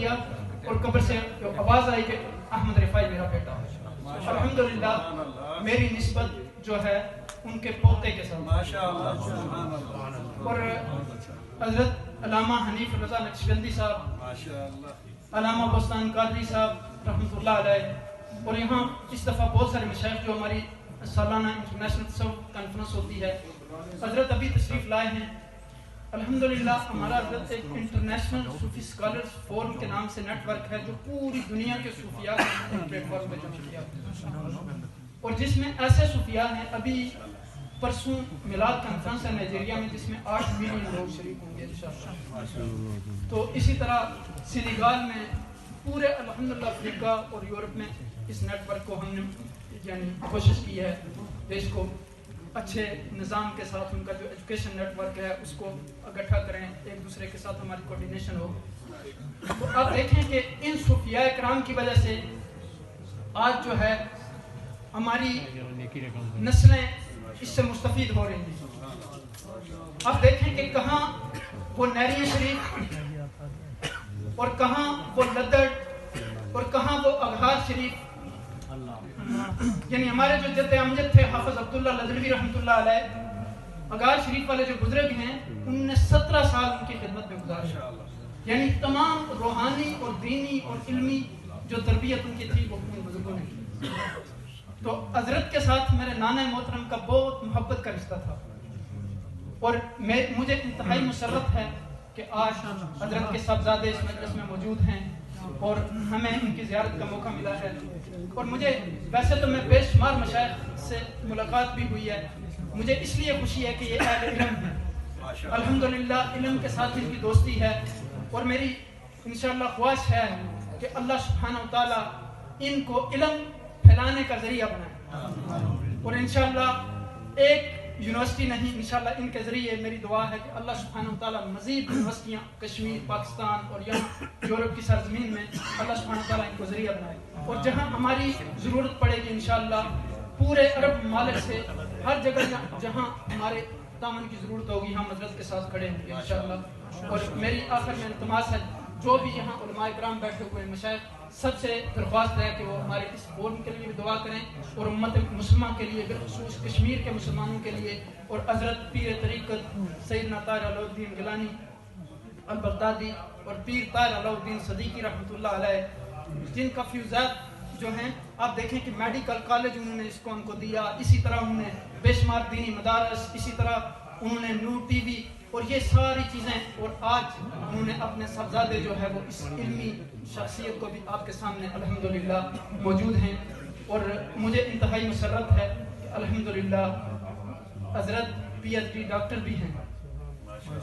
کیا اور قبر سے آواز آئی کہ احمد رفاعی میرا بیٹا ہے. الحمدللہ میری نسبت جو ہے ان کے پوتے کے ساتھ ماشاءاللہ. اور حضرت علامہ حنیف رضا نقشبندی صاحب، علامہ بستان قادری صاحب رحمۃ اللہ علیہ، اور یہاں اس دفعہ بہت سارے مشائخ جو ہماری سالانہ انٹرنیشنل تصوف کانفرنس ہوتی ہے، حضرت ابھی تشریف لائے ہیں. الحمدللہ ہمارا حضرت ایک انٹرنیشنل صوفی اسکالرز فورم کے نام سے نیٹ ورک ہے جو پوری دنیا کے صوفیاء کو ایک پلیٹ فارم پہ جمع کیا، اور جس میں ایسے صوفیاء ہیں. ابھی پرسوں میلاد کانفرنس ہے نائجیریا میں جس میں 8 ملین لوگ شریک ہوں گے انشاءاللہ. تو اسی طرح سینیگال میں، پورے الحمدللہ افریقہ اور یورپ میں اس نیٹ ورک کو ہم نے یعنی کوشش کی ہے کہ اس کو اچھے نظام کے ساتھ ان کا جو ایجوکیشن نیٹ ورک ہے اس کو اکٹھا کریں، ایک دوسرے کے ساتھ ہماری کوارڈینیشن ہو. تو آپ دیکھیں کہ ان صوفیاء کرام کی وجہ سے آج جو ہے ہماری نسلیں اس سے مستفید ہو رہی ہیں. آپ دیکھیں کہ کہاں وہ نیری شریف اور کہاں وہ لدڑ اور کہاں وہ اغہار شریف، یعنی ہمارے جو جد امجد تھے حافظ عبداللہ لدڑوی رحمۃ اللہ علیہ، اغہار شریف والے جو بزرگ ہیں انہوں نے 17 سال ان کی خدمت میں گزارا، یعنی تمام روحانی اور دینی اور علمی جو تربیت ان کی تھی وہ ان بزرگوں نے کی. تو حضرت کے ساتھ میرے نانا محترم کا بہت محبت کا رشتہ تھا، اور مجھے انتہائی مسرت ہے کہ آج حضرت کے صاحبزادے اس مجلس میں موجود ہیں اور ہمیں ان کی زیارت کا موقع ملا ہے. اور مجھے ویسے تو میں بے شمار مشائخ سے ملاقات بھی ہوئی ہے، مجھے اس لیے خوشی ہے کہ یہ اہل علم ہے. الحمدللہ علم کے ساتھ ان کی دوستی ہے، اور میری انشاءاللہ خواہش ہے کہ اللہ سبحانہ و تعالیٰ ان کو علم پھیلانے کا ذریعہ بنائے. اور انشاءاللہ ایک یونیورسٹی نہیں، انشاءاللہ ان کے ذریعے میری دعا ہے کہ اللہ سبحانہ و تعالیٰ مزید یونیورسٹیاں کشمیر، پاکستان اور یہاں یورپ کی سرزمین میں اللہ سبحانہ و تعالیٰ ان کو ذریعہ بنائے. اور جہاں ہماری ضرورت پڑے گی انشاءاللہ پورے عرب ممالک سے ہر جگہ جہاں ہمارے تعاون کی ضرورت ہوگی ہم حضرت کے ساتھ کھڑے ہوں گے انشاءاللہ. اور میری آخر میں التماس ہے جو بھی یہاں علماء کرام بیٹھے ہوئے مشائخ سب سے درخواست ہے کہ وہ ہمارے اس فورم کے لیے بھی دعا کریں اور امت مسلمہ کے لیے، بالخصوص کشمیر کے مسلمانوں کے لیے، اور حضرت پیر طریقت سیدنا طاہر علاؤ الدین گیلانی البغدادی اور پیر طاہر علاؤ الدین صدیقی رحمۃ اللہ علیہ، جن کا فیوزات جو ہیں آپ دیکھیں کہ میڈیکل کالج انہوں نے اس کو ان کو دیا، اسی طرح انہوں نے بے شمار دینی مدارس، اسی طرح انہوں نے نور ٹی وی اور یہ ساری چیزیں، اور آج انہوں نے اپنے صاحبزادے جو ہے وہ اس علمی شخصیت کو بھی آپ کے سامنے الحمدللہ موجود ہیں. اور مجھے انتہائی مسرت ہے کہ الحمدللہ حضرت پی ایچ ڈی ڈاکٹر بھی ہیں،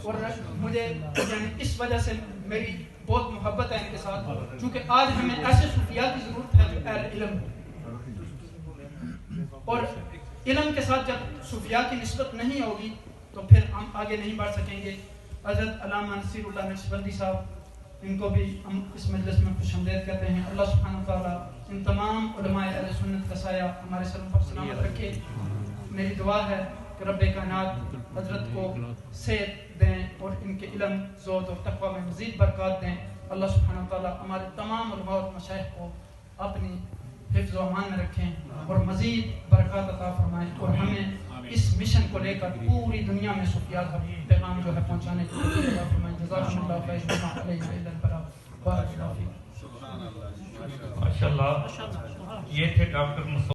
اور مجھے یعنی اس وجہ سے میری بہت محبت ہے ان کے ساتھ، کیونکہ آج ہمیں ایسے صوفیاء کی ضرورت ہے جو اہل علم ہے. اور علم کے ساتھ جب صوفیاء کی نسبت نہیں ہوگی تو پھر ہم آگے نہیں بڑھ سکیں گے. حضرت علامہ نصیر اللہ نقشبندی صاحب، ان کو بھی ہم اس مجلس میں خوش آمدید کہتے ہیں. اللہ سبحانہ وتعالیٰ ان تمام علماء اہل سنت کا سایہ ہمارے سر پر سلامت رکھے. میری دعا ہے کہ رب کائنات حضرت کو صحت دیں اور ان کے علم، زہد اور تقویٰ میں مزید برکات دیں. اللہ سبحانہ وتعالیٰ ہمارے تمام علماء اور مشائخ کو اپنی حفظ و امان میں رکھیں اور مزید برکات عطا فرمائیں، اور ہمیں اس مشن کو لے کر پوری دنیا میں صوفیاء کا پیغام جو ہے پہنچانے کی توفیق عطا فرمائیں. جزاکم اللہ خیر، وما علینا الا البلاغ. بارک اللہ فیکم. ماشاء اللہ، یہ تھے ڈاکٹر